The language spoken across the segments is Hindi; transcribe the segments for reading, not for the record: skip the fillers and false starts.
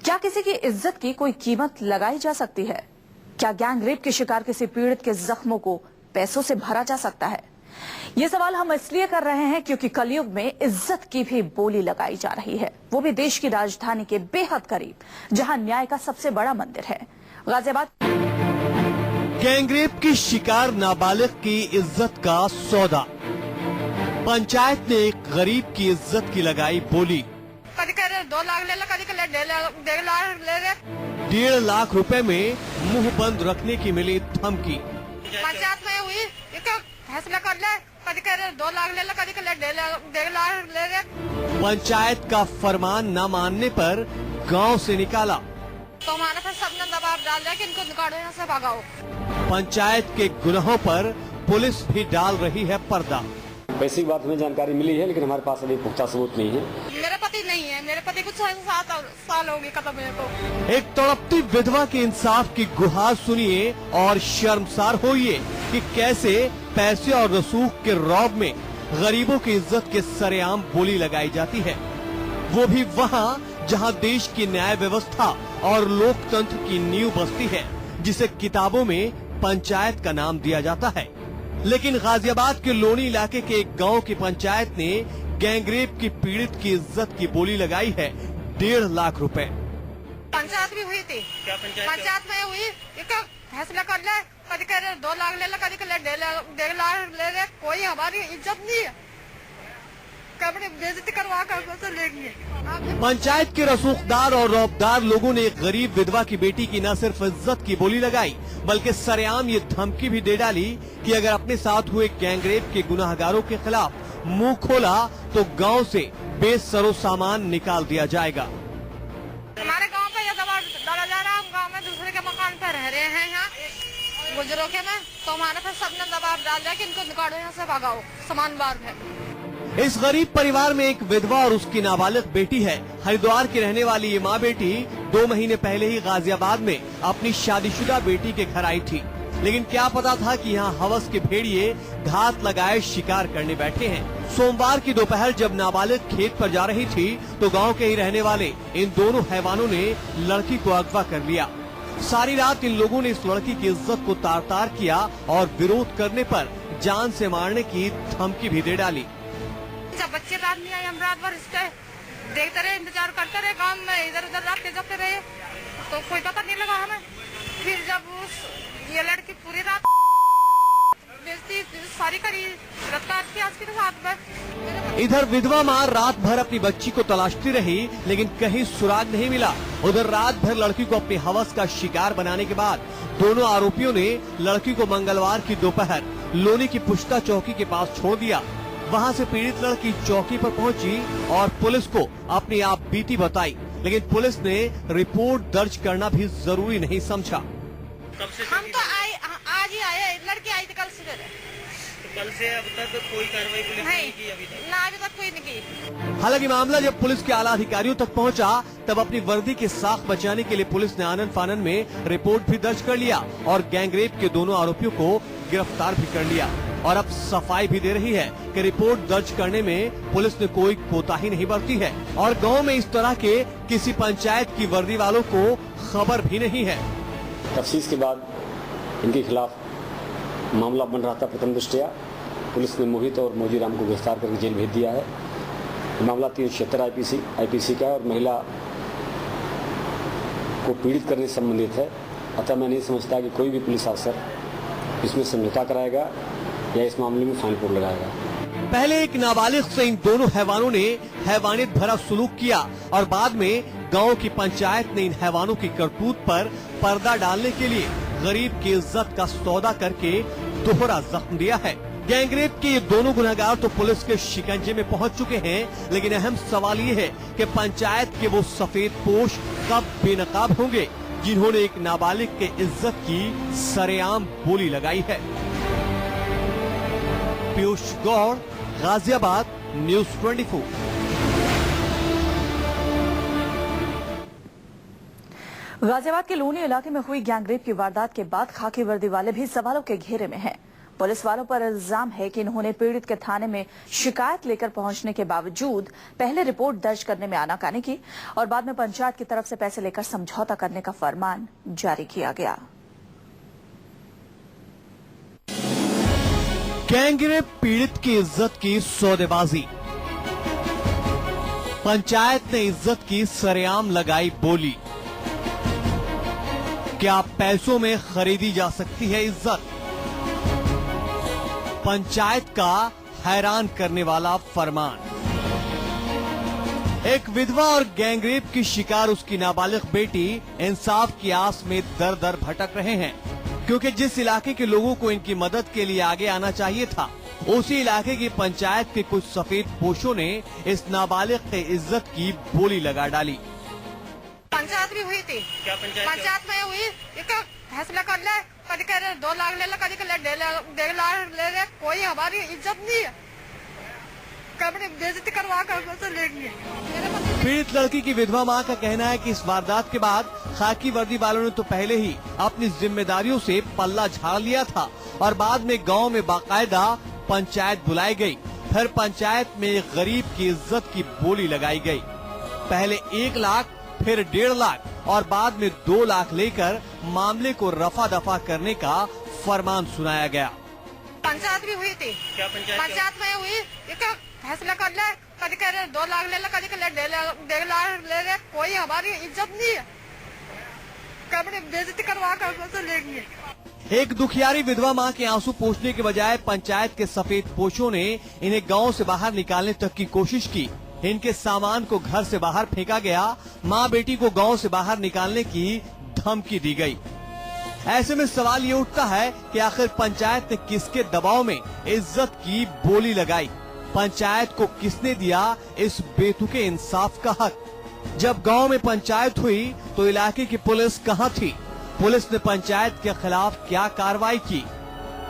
क्या किसी की इज्जत की कोई कीमत लगाई जा सकती है? क्या गैंग रेप के शिकार किसी पीड़ित के जख्मों को पैसों से भरा जा सकता है? ये सवाल हम इसलिए कर रहे हैं क्योंकि कलयुग में इज्जत की भी बोली लगाई जा रही है, वो भी देश की राजधानी के बेहद करीब, जहां न्याय का सबसे बड़ा मंदिर है, गाजियाबाद। गैंगरेप की शिकार नाबालिग की इज्जत का सौदा। पंचायत ने एक गरीब की इज्जत की लगाई बोली। कभी कह रहे 2 लाख ले लो, कभी कह रहे 1.5 लाख ले रहे। 1.5 लाख रुपए में मुंह बंद रखने की मिली धमकी। पंचायत में हुई फैसला कर ले, कभी कह रहे 2 लाख ले लो, कभी कह रहे 1.5 लाख ले रहे। पंचायत का फरमान न मानने पर गांव से निकाला। तो हमारे पर सबने दबाव डाल दिया कि इनको निकालो, यहाँ से भगाओ। पंचायत के गुनाहों पर पुलिस भी डाल रही है पर्दा। वैसी बात हमें जानकारी मिली है, लेकिन हमारे पास अभी पुख्ता सबूत नहीं है। मेरे पति नहीं है, मेरे पति कुछ 7 साल हो गए खत्म हुए को। एक तड़पती विधवा के इंसाफ की गुहार सुनिए और शर्मसार होइए कि कैसे पैसे और रसूख के रौब में गरीबों की इज्जत के सरेआम बोली लगाई जाती है, वो भी वहाँ जहाँ देश की न्याय व्यवस्था और लोकतंत्र की नींव बसती है, जिसे किताबों में पंचायत का नाम दिया जाता है। लेकिन गाजियाबाद के लोनी इलाके के एक गांव की पंचायत ने गैंगरेप की पीड़ित की इज्जत की बोली लगाई है 1.5 लाख रुपए। पंचायत भी हुई थी, पंचायत में हुई फैसला कर ले, कभी कह रहे 2 लाख ले लो, कभी कह रहे 1.5 लाख ले रहे। कोई हमारी इज्जत नहीं है, कभी बेइज्जती करवा कर लेंगे। पंचायत के रसूखदार और रौबदार लोगों ने एक गरीब विधवा की बेटी की न सिर्फ इज्जत की बोली लगाई, बल्कि सरेआम ये धमकी भी दे डाली कि अगर अपने साथ हुए गैंगरेप के गुनाहगारों के खिलाफ मुंह खोला तो गांव से बेसरो सामान निकाल दिया जाएगा। हमारे गांव पे ये दबाव डाला जा रहा है, हम गांव में दूसरे के मकान पे रह रहे हैं, यहाँ गुजरों के में, तो हमारे पे सबने दबाव डाल दिया कि इनको निकालो, यहाँ से भगाओ। सामान बार है। इस गरीब परिवार में एक विधवा और उसकी नाबालिग बेटी है। हरिद्वार की रहने वाली ये माँ बेटी 2 महीने पहले ही गाजियाबाद में अपनी शादीशुदा बेटी के घर आई थी, लेकिन क्या पता था कि यहाँ हवस के भेड़िए घात लगाए शिकार करने बैठे हैं। सोमवार की दोपहर जब नाबालिग खेत पर जा रही थी तो गांव के ही रहने वाले इन दोनों हैवानों ने लड़की को अगवा कर लिया। सारी रात इन लोगों ने इस लड़की की इज्जत को तार तार किया और विरोध करने पर जान से मारने की धमकी भी दे डाली। जब बच्चे रात नहीं आए, हम रात भर इसके देखते रहे, इंतजार करते रहे, गांव में इधर उधर रात जगते रहे, तो कोई पता नहीं लगा हमें। फिर जब ये लड़की पूरी रात बेइज्जती सारी करी, गिरफ्तार किया उसके साथ में। इधर विधवा माँ रात भर अपनी बच्ची को तलाशती रही, लेकिन कहीं सुराग नहीं मिला। उधर रात भर लड़की को अपनी हवस का शिकार बनाने के बाद दोनों आरोपियों ने लड़की को मंगलवार की दोपहर लोनी की पुश्ता चौकी के पास छोड़ दिया। वहां से पीड़ित लड़की चौकी पर पहुंची और पुलिस को अपनी आप बीती बताई, लेकिन पुलिस ने रिपोर्ट दर्ज करना भी जरूरी नहीं समझा। हम तो आज ही आए, लड़की आई थी कल सवेरे। तो कल से अब तक कोई कार्रवाई पुलिस ने नहीं की? अभी तक कोई नहीं की। हालांकि मामला जब पुलिस के आला अधिकारियों तक पहुंचा, तब अपनी वर्दी की साख बचाने के लिए पुलिस ने आनन फानन में रिपोर्ट भी दर्ज कर लिया और गैंगरेप के दोनों आरोपियों को गिरफ्तार भी कर लिया। और अब सफाई भी दे रही है कि रिपोर्ट दर्ज करने में पुलिस ने कोई कोताही नहीं बरती है और गांव में इस तरह के किसी पंचायत की वर्दी वालों को खबर भी नहीं है। तफ्तीश के बाद इनके खिलाफ मामला बन रहा था प्रथम दृष्टया। पुलिस ने मोहित और मोजीराम को गिरफ्तार करके जेल भेज दिया है। मामला 376 आईपीसी का और महिला को पीड़ित करने से संबंधित है। अतः मैं नहीं समझता कि कोई भी पुलिस अफसर इसमें समझौता कराएगा या इस मामले में फाइन रिपोर्ट लगाएगा। पहले एक नाबालिग से इन दोनों हैवानों ने हैवानियत भरा सलूक किया और बाद में गांव की पंचायत ने इन हैवानों की करतूत पर पर्दा डालने के लिए गरीब की इज्जत का सौदा करके दोहरा जख्म दिया है। गैंगरेप के ये दोनों गुनहगार तो पुलिस के शिकंजे में पहुंच चुके हैं, लेकिन अहम सवाल ये है कि पंचायत के वो सफेद पोश कब बेनकाब होंगे जिन्होंने एक नाबालिग के इज्जत की सरेआम बोली लगाई है। पीयूष गौड़, गाजियाबाद, न्यूज़ 24। गाजियाबाद के लोनी इलाके में हुई गैंगरेप की वारदात के बाद खाकी वर्दी वाले भी सवालों के घेरे में हैं। पुलिस वालों पर इल्जाम है कि इन्होंने पीड़ित के थाने में शिकायत लेकर पहुंचने के बावजूद पहले रिपोर्ट दर्ज करने में आनाकानी की और बाद में पंचायत की तरफ से पैसे लेकर समझौता करने का फरमान जारी किया गया। गैंगरेप पीड़ित की इज्जत की सौदेबाजी। पंचायत ने इज्जत की सरेआम लगाई बोली। क्या पैसों में खरीदी जा सकती है इज्जत? पंचायत का हैरान करने वाला फरमान। एक विधवा और गैंगरेप की शिकार उसकी नाबालिग बेटी इंसाफ की आस में दर दर भटक रहे हैं, क्योंकि जिस इलाके के लोगों को इनकी मदद के लिए आगे आना चाहिए था, उसी इलाके की पंचायत के कुछ सफेद पोशों ने इस नाबालिग की इज्जत की बोली लगा डाली। पंचायत भी हुई थी। क्या पंचायत में हुई, एक फैसला कर ले, कभी कह रहे 2 लाख ले ले, कभी कह रहे 1.5 लाख ले ले, कोई हमारी इज्जत नहीं है, कभी बेइज्जती करवा कर लेंगे। पीड़ित लड़की की विधवा मां का कहना है कि इस वारदात के बाद खाकी वर्दी वालों ने तो पहले ही अपनी जिम्मेदारियों से पल्ला झाड़ लिया था और बाद में गांव में बाकायदा पंचायत बुलाई गई। फिर पंचायत में एक गरीब की इज्जत की बोली लगाई गई। पहले 1 लाख, फिर 1.5 लाख और बाद में 2 लाख लेकर मामले को रफा दफा करने का फरमान सुनाया गया। पंचायत भी हुई थी। क्या पंचायत में हुई, एक फैसला कर ले, कभी कह रहे 2 लाख ले ले, कभी कह रहे 1.5 लाख ले ले, कोई हमारी इज्जत नहीं है, कभी बेइज्जती करवा कर लेंगे। एक दुखियारी विधवा मां के आंसू पोंछने के बजाय पंचायत के सफेद पोशों ने इन्हें गांव से बाहर निकालने तक की कोशिश की। इनके सामान को घर से बाहर फेंका गया। मां बेटी को गांव से बाहर निकालने की धमकी दी गई। ऐसे में सवाल ये उठता है कि आखिर पंचायत ने किसके दबाव में इज्जत की बोली लगाई? पंचायत को किसने दिया इस बेतुके इंसाफ का हक? जब गांव में पंचायत हुई तो इलाके की पुलिस कहां थी? पुलिस ने पंचायत के खिलाफ क्या कार्रवाई की?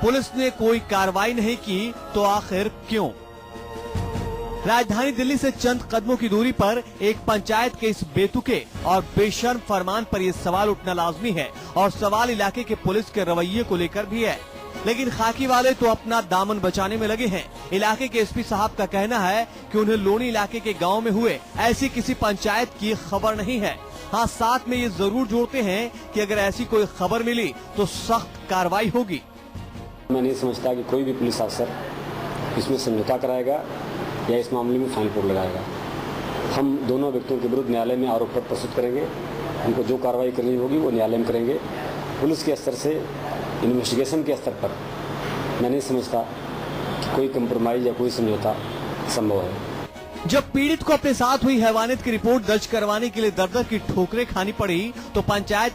पुलिस ने कोई कार्रवाई नहीं की तो आखिर क्यों? राजधानी दिल्ली से चंद कदमों की दूरी पर एक पंचायत के इस बेतुके और बेशर्म फरमान पर ये सवाल उठना लाजमी है और सवाल इलाके के पुलिस के रवैये को लेकर भी है। लेकिन खाकी वाले तो अपना दामन बचाने में लगे हैं। इलाके के एसपी साहब का कहना है कि उन्हें लोनी इलाके के गांव में हुए ऐसी किसी पंचायत की खबर नहीं है। हाँ, साथ में ये जरूर जोड़ते हैं कि अगर ऐसी कोई खबर मिली तो सख्त कार्रवाई होगी। मैं नहीं समझता कि कोई भी पुलिस अफसर इसमें समझौता कराएगा या इस मामले में फाइन रिपोर्ट लगाएगा। हम दोनों व्यक्तियों के विरुद्ध न्यायालय में आरोप पत्र प्रस्तुत करेंगे। उनको जो कार्रवाई करनी होगी वो न्यायालय में करेंगे। पुलिस के स्तर से, इन्वेस्टिगेशन के स्तर पर मैं नहीं समझता कि कोई कंप्रोमाइज या कोई समझौता संभव है। जब पीड़ित को अपने साथ हुई हैवानियत की रिपोर्ट दर्ज करवाने के लिए दर-दर की ठोकरें खानी पड़ी तो पंचायत